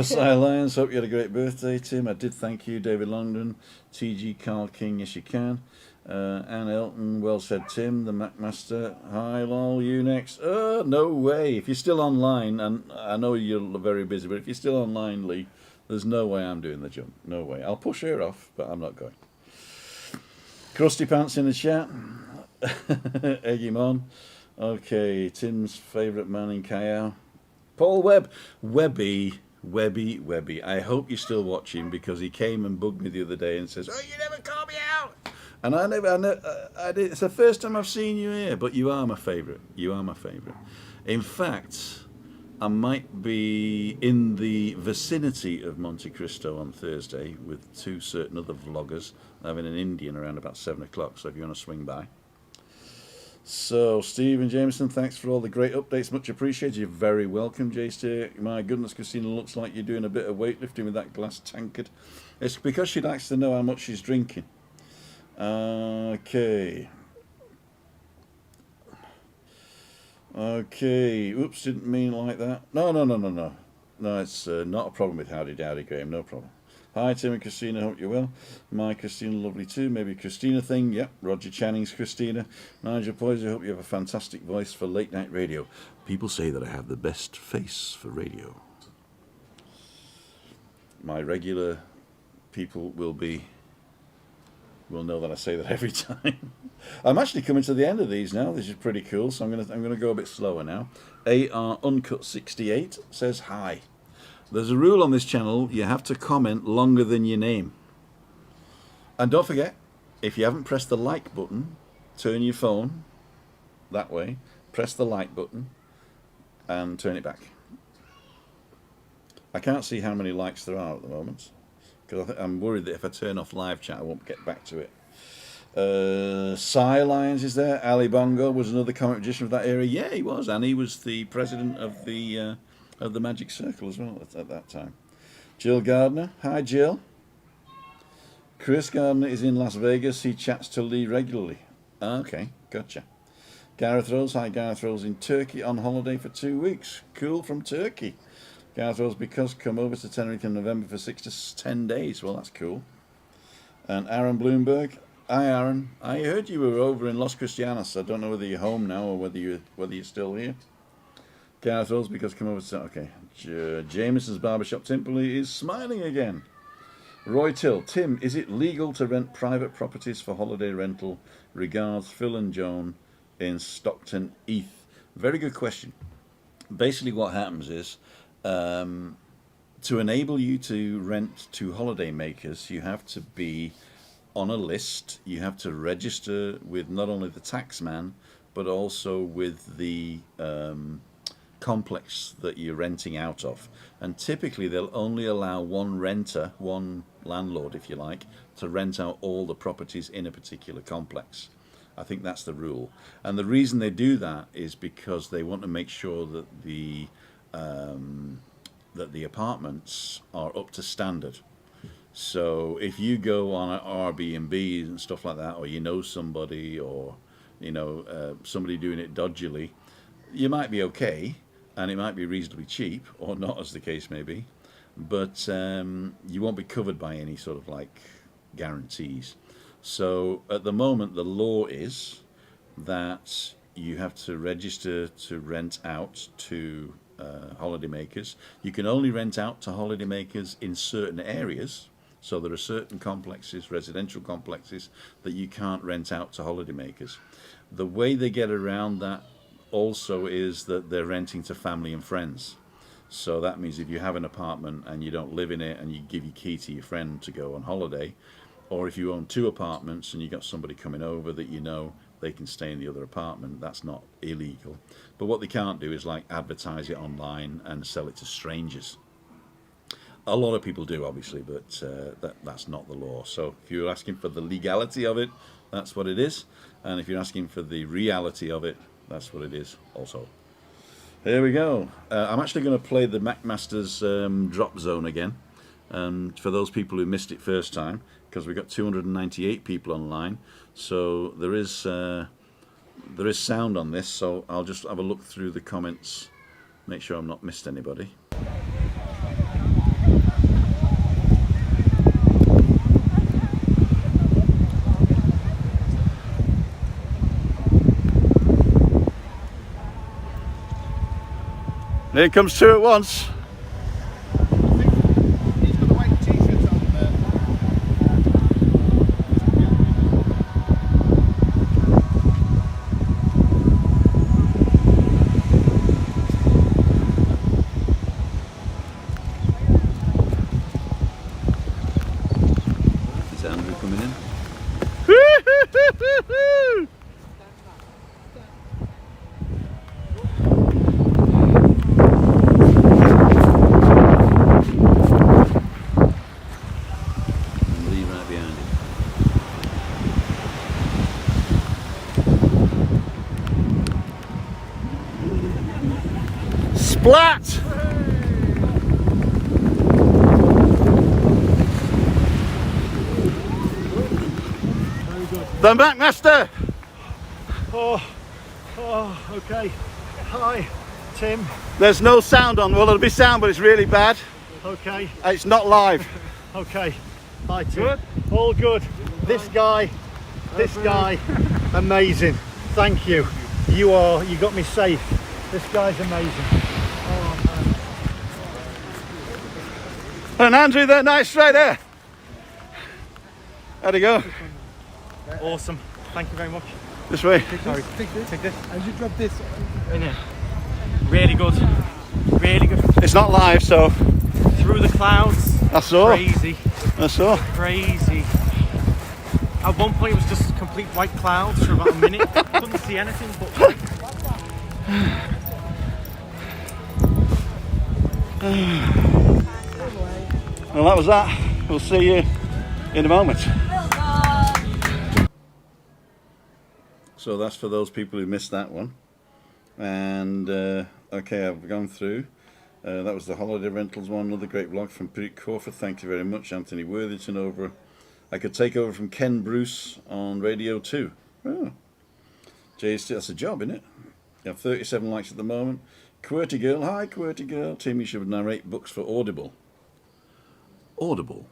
Cy Lyons, hope you had a great birthday, Tim. I did, thank you. David Longdon, TG Carl King, yes you can. Anne Elton, well said, Tim. The McMaster, hi lol, you next. No way. If you're still online, and I know you're very busy, but if you're still online, Lee, there's no way I'm doing the jump. No way. I'll push her off, but I'm not going. Krusty Pants in the chat. Eggy Mon. Okay, Tim's favourite man in Callao. Paul Webb. Webby. I hope you're still watching because he came and bugged me the other day and says, oh, you never call me out. And I did. It's the first time I've seen you here, but you are my favourite. You are my favourite. In fact, I might be in the vicinity of Monte Cristo on Thursday with 2 certain other vloggers having an Indian around about 7 o'clock, so if you want to swing by. So, Stephen Jameson, thanks for all the great updates. Much appreciated. You're very welcome, JC. My goodness, Christina looks like you're doing a bit of weightlifting with that glass tankard. It's because she likes to know how much she's drinking. Okay. Oops, didn't mean like that. No. No, it's not a problem with Howdy Dowdy, Graham. No problem. Hi, Tim and Christina. Hope you're well. My Christina, lovely too. Maybe Christina thing. Yep. Roger Channing's Christina. Nigel Poyser. Hope you have a fantastic voice for late night radio. People say that I have the best face for radio. My regular people will know that I say that every time. I'm actually coming to the end of these now. This is pretty cool, so I'm gonna go a bit slower now. AR Uncut 68 says hi. There's a rule on this channel: you have to comment longer than your name. And don't forget, if you haven't pressed the like button, turn your phone that way. Press the like button and turn it back. I can't see how many likes there are at the moment, because I'm worried that if I turn off live chat I won't get back to it. Cy Lyons is there. Ali Bongo was another comic magician of that era. Yeah, he was, and he was the president of the Magic Circle as well at that time. Jill Gardner. Hi, Jill. Chris Gardner is in Las Vegas. He chats to Lee regularly. Okay, gotcha. Gareth Rose. Hi, Gareth Rose in Turkey on holiday for 2 weeks. Cool, from Turkey. Gareth Rose, because come over to Tenerife in November for 6 to 10 days. Well, that's cool. And Aaron Bloomberg. Hi, Aaron. I heard you were over in Los Cristianos. I don't know whether you're home now or whether you're still here. Gareth Rose, because come over to... Okay. Jameson's Barbershop Timperley is smiling again. Roy Till. Tim, is it legal to rent private properties for holiday rental? Regards, Phil and Joan in Stockton, Heath. Very good question. Basically what happens is, to enable you to rent to holiday makers, you have to be on a list. You have to register with not only the taxman, but also with the complex that you're renting out of. And typically they'll only allow one renter, one landlord if you like, to rent out all the properties in a particular complex. I think that's the rule. And the reason they do that is because they want to make sure that the apartments are up to standard. So if you go on an Airbnb and stuff like that, or you know somebody, or somebody doing it dodgily, you might be okay, and it might be reasonably cheap, or not, as the case may be, but you won't be covered by any sort of like guarantees. So at the moment the law is that you have to register to rent out to holidaymakers. You can only rent out to holidaymakers in certain areas. So there are certain complexes, residential complexes, that you can't rent out to holidaymakers. The way they get around that also is that they're renting to family and friends. So that means if you have an apartment and you don't live in it, and you give your key to your friend to go on holiday, or if you own 2 apartments and you got somebody coming over that you know they can stay in the other apartment, that's not illegal. But what they can't do is like advertise it online and sell it to strangers. A lot of people do, obviously, but that's not the law. So if you're asking for the legality of it, that's what it is. And if you're asking for the reality of it, that's what it is also. Here we go. I'm actually going to play the McMaster's Drop Zone again. For those people who missed it first time, because we've got 298 people online, so there is sound on this, so I'll just have a look through the comments, make sure I'm not missed anybody. Here comes 2 at once. He's got a white t-shirt on there. Is Andrew coming in? Splat! The McMaster! Oh, okay. Hi, Tim. There's no sound on. Well, there'll be sound, but it's really bad. Okay. It's not live. Okay. Hi, Tim. Good? All good. This guy, amazing. Thank you. You got me safe. This guy's amazing. And Andrew, that night straight there. How'd it go? Awesome. Thank you very much. This way. Sorry. Take this. Take this. As you drop this. In here. Really good. Really good. It's not live, so Through the clouds. I saw. Crazy. I saw. Crazy. At one point it was just complete white clouds for about a minute. Couldn't see anything but Well, that was that. We'll see you in a moment. So that's for those people who missed that one. And okay, I've gone through. That was the holiday rentals one. Another great vlog from Pete Corford. Thank you very much, Anthony Worthington. Over. I could take over from Ken Bruce on Radio 2. Oh. Jay's, that's a job, isn't it? You have 37 likes at the moment. QWERTY Girl, hi QWERTY Girl. Timmy should narrate books for Audible. Audible?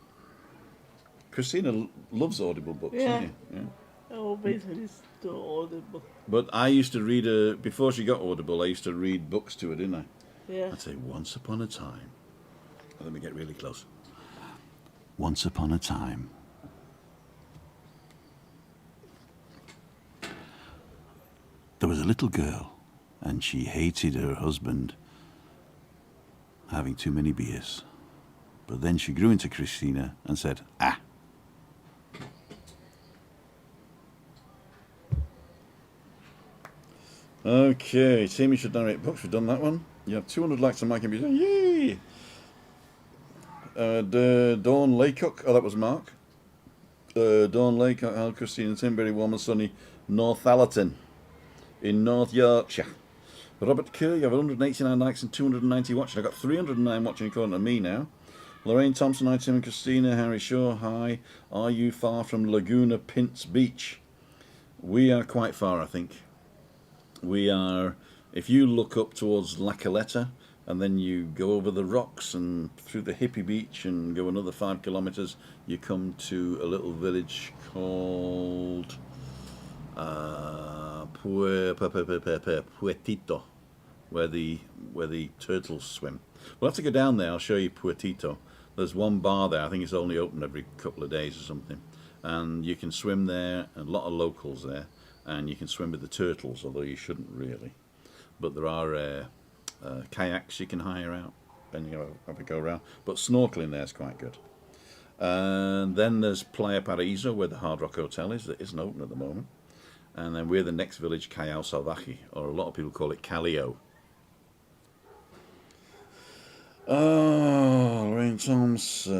Christina loves Audible books, Yeah. doesn't she? Yeah. I always listen to Audible. But I used to read, before she got Audible, I used to read books to her, didn't I? Yeah. I'd say, once upon a time. Let me get really close. Once upon a time. There was a little girl, and she hated her husband having too many beers. But then she grew into Christina and said, ah. Okay, Timmy should narrate books. We've done that one. You have 200 likes on my computer. Yay! Dawn Laycock. Oh, that was Mark. Dawn Laycock, Al, Christina, Tim, very warm and sunny. Northallerton in North Yorkshire. Robert Kerr, you have 189 likes and 290 watching. I've got 309 watching according to me now. Lorraine Thompson, hi Tim and Christina. Harry Shaw, hi. Are you far from Laguna Pince Beach? We are quite far, I think. We are, if you look up towards La Caleta and then you go over the rocks and through the hippie beach and go another 5 kilometers, you come to a little village called Puertito, where the turtles swim. We'll have to go down there. I'll show you Puertito. There's one bar there. I think it's only open every couple of days or something, and you can swim there. And a lot of locals there, and you can swim with the turtles, although you shouldn't really. But there are kayaks you can hire out, and you have a go around. But snorkeling there is quite good. And then there's Playa Paraíso, where the Hard Rock Hotel is. That isn't open at the moment. And then we're the next village, Callao Salvaje, or a lot of people call it Callao. Oh, Lorraine Thompson,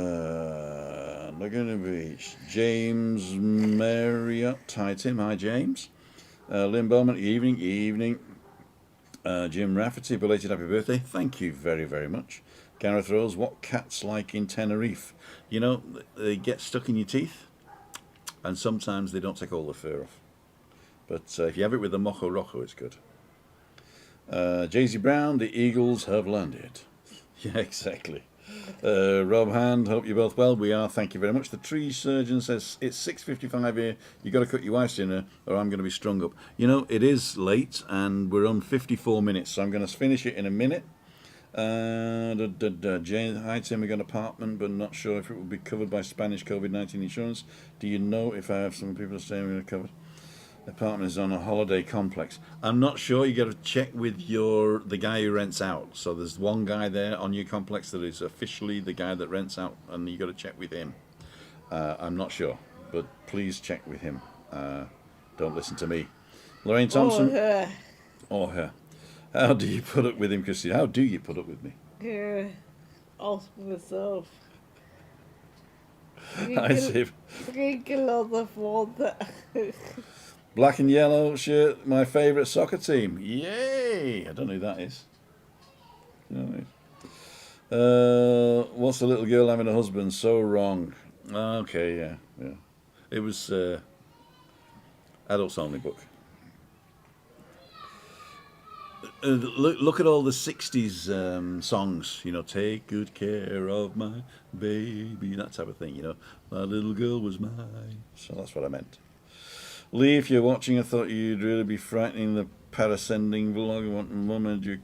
Laguna Beach, James Marriott, hi Tim, hi James. Lynn Bowman, evening. Jim Rafferty, belated happy birthday, thank you very, very much. Gareth Rose, what cats like in Tenerife? You know, they get stuck in your teeth, and sometimes they don't take all the fur off. But if you have it with the Mojo Rojo, it's good. Jay-Z Brown, the Eagles have landed. Yeah, exactly. Rob Hand, hope you're both well. We are, thank you very much. The tree surgeon says it's 6:55 here. You've got to cut your wife's dinner or I'm going to be strung up. You know, it is late and we're on 54 minutes, so I'm going to finish it in a minute. Jane, hi Tim, we got an apartment, but not sure if it will be covered by Spanish COVID-19 insurance. Do you know if I have some people staying with covered? Apartment is on a holiday complex. I'm not sure. You got to check with the guy who rents out. So there's one guy there on your complex that is officially the guy that rents out, and you got to check with him. I'm not sure, but please check with him. Don't listen to me. Lorraine Thompson. Or her. How do you put up with him, Christy? How do you put up with me? Yeah, ask myself. I see. Drink a lot of water. Black and yellow shirt, my favourite soccer team. Yay! I don't know who that is. You know what I mean? What's the little girl having a husband? So wrong. Okay, yeah. It was adults only book. look at all the 60s songs, you know, take good care of my baby, that type of thing, you know, my little girl was mine. So that's what I meant. Lee, if you're watching, I thought you'd really be frightening the parascending vlog. I want mum and you.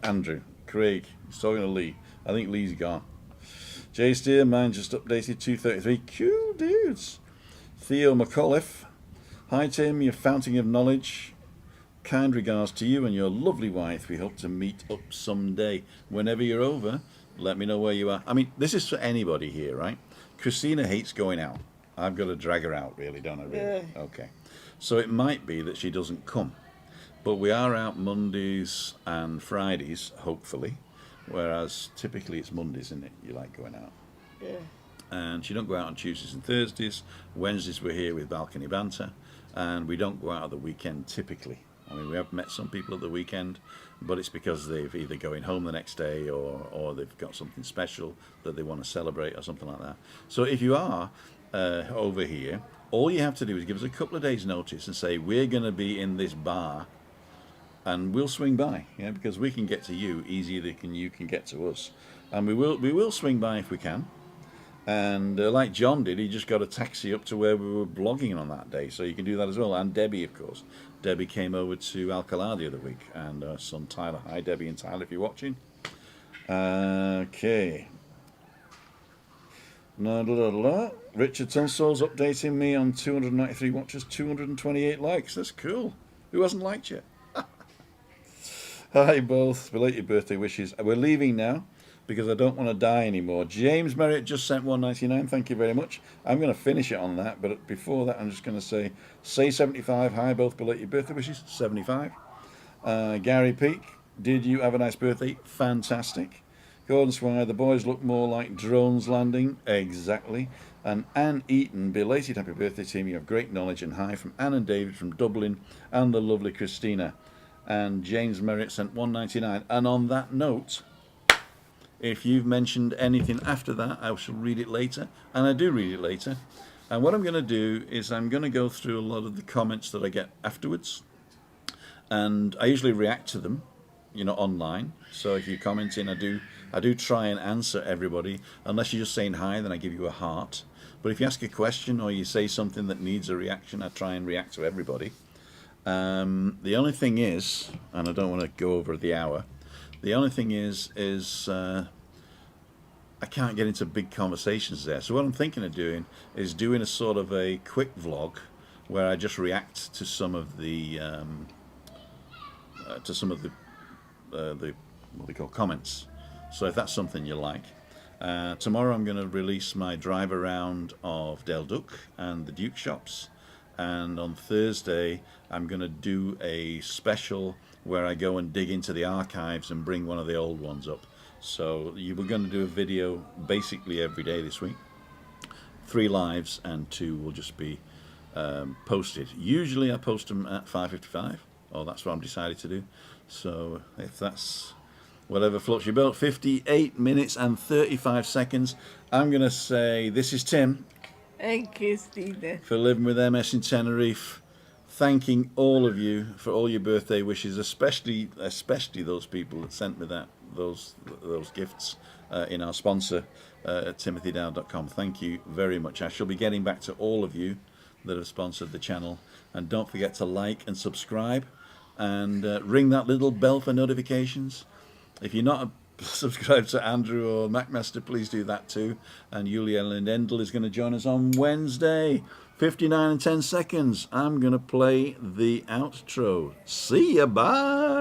Andrew, Craig, he's talking to Lee. I think Lee's gone. Jay Steer, mine just updated 233. Cool dudes. Theo McAuliffe. Hi Tim, your fountain of knowledge. Kind regards to you and your lovely wife. We hope to meet up someday. Whenever you're over, let me know where you are. I mean, this is for anybody here, right? Christina hates going out. I've got to drag her out, really, don't I? Really? Yeah. Okay. So it might be that she doesn't come. But we are out Mondays and Fridays, hopefully. Whereas typically it's Mondays, isn't it? You like going out. Yeah. And she don't go out on Tuesdays and Thursdays. Wednesdays we're here with Balcony Banter. And we don't go out at the weekend typically. I mean, we have met some people at the weekend, but it's because they've either going home the next day or they've got something special that they want to celebrate or something like that. So if you are over here, all you have to do is give us a couple of days' notice and say, we're going to be in this bar, and we'll swing by, yeah, because we can get to you easier than you can get to us. And we will swing by if we can. And like John did, he just got a taxi up to where we were blogging on that day, so you can do that as well. And Debbie, of course. Debbie came over to Alcalá the other week, and her son Tyler. Hi, Debbie and Tyler, if you're watching. Okay. Richard Tunstall's updating me on 293 watches, 228 likes. That's cool. Who hasn't liked yet? Hi, both. Belated birthday wishes. We're leaving now, because I don't want to die anymore. James Merritt just sent 199. Thank you very much. I'm going to finish it on that, but before that, I'm just going to say 75. Hi, both belated birthday wishes. 75. Gary Peak, did you have a nice birthday? Fantastic. Gordon Swire, the boys look more like drones landing. Exactly. And Anne Eaton, belated happy birthday team. You have great knowledge, and hi from Anne and David from Dublin and the lovely Christina. And James Merritt sent 199. And on that note, if you've mentioned anything after that, I shall read it later. And I do read it later. And what I'm going to do is I'm going to go through a lot of the comments that I get afterwards. And I usually react to them, you know, online. So if you comment in, I do try and answer everybody. Unless you're just saying hi, then I give you a heart. But if you ask a question or you say something that needs a reaction, I try and react to everybody. The only thing is, and I don't want to go over the hour, the only thing is I can't get into big conversations there. So what I'm thinking of doing is doing a sort of a quick vlog where I just react to some of the what they call comments. So if that's something you like, tomorrow I'm going to release my drive around of Del Duc and the Duke shops, and on Thursday I'm going to do a special where I go and dig into the archives and bring one of the old ones up. So you were going to do a video basically every day this week. 3 lives and 2 will just be posted. Usually I post them at 5:55, or that's what I'm decided to do. So if that's whatever floats your boat, 58 minutes and 35 seconds. I'm going to say this is Tim. And Christina. For living with MS in Tenerife. Thanking all of you for all your birthday wishes, especially those people that sent me those gifts in our sponsor at timothydow.com. Thank you very much. I shall be getting back to all of you that have sponsored the channel, and don't forget to like and subscribe and ring that little bell for notifications. If you're not subscribed to Andrew or MacMaster, please do that too. And Julia Lindendl is going to join us on Wednesday. 59 and 10 seconds. I'm going to play the outro. See ya, bye.